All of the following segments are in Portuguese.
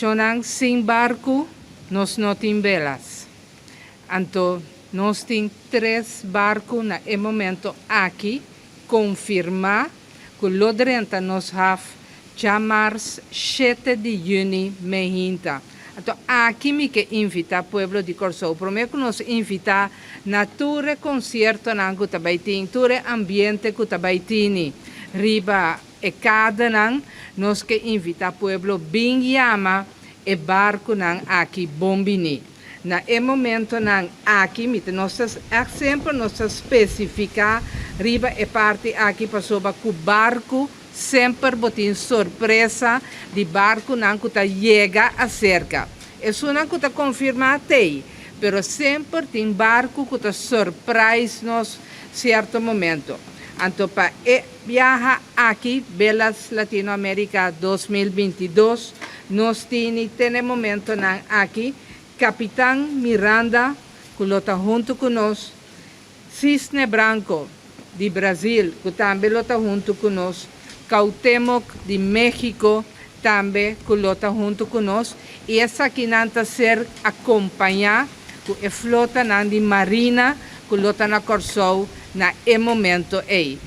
Shonang sin barco, nos não tem velas. Então, nós temos 3 barcos na momento aqui, confirmar que o Lodrenta nos have chamar 7 de junho, mehinta. Então, aqui me que invita o povo de Corsou. Prometo nos invita na ture concerto na Kutabaitin, ture ambiente Kutabaitin. Riba e cada nang nos que invita o povo bem yama e barco nang aqui bombini. Na momento nang aqui, nós sempre nos especificar riba e parte aqui passou para o barco sempre botin surpresa de barco não que chega a cerca. Isso não que confirma até, pero sempre tem barco que surprise nos certo momento. Então para viajar aqui Belas Latinoamérica 2022 nós temos momento não aqui Capitão Miranda que está junto conosco, Cisne Branco de Brasil que também está junto conosco, Cautemoc de México também que está junto conosco e essa aqui não está ser acompanhada com a flota de marina que está na Corsou na momento aí.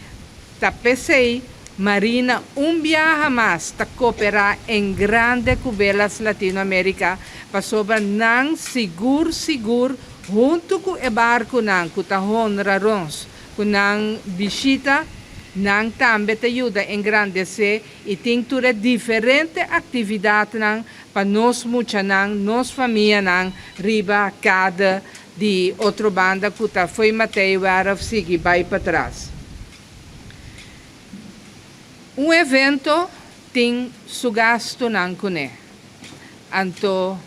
Tá pensei marina viaja mais está cooperar em grande com Belas Latinoamérica para sobre não seguro junto com o barco não que está honrarons com não visita nang também te ajuda a engrandecer e tem toda diferente atividade nang para nós muita nang nós família nang riba cada de outra banda que tá foi Matei era seguir vai para trás. Evento tem su gasto nang kune. Anto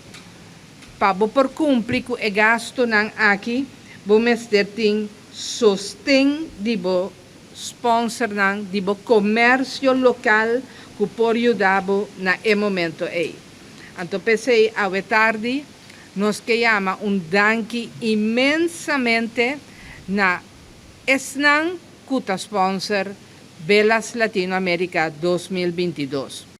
para por cumprir com o gasto nang aqui, vamos ter tem sostém de bo sponsor ng dibo comércio local que por ayudabo na momento aí. Então pensei a tarde nos que llama danke imensamente na esnang kuta sponsor Belas Latinoamérica 2022.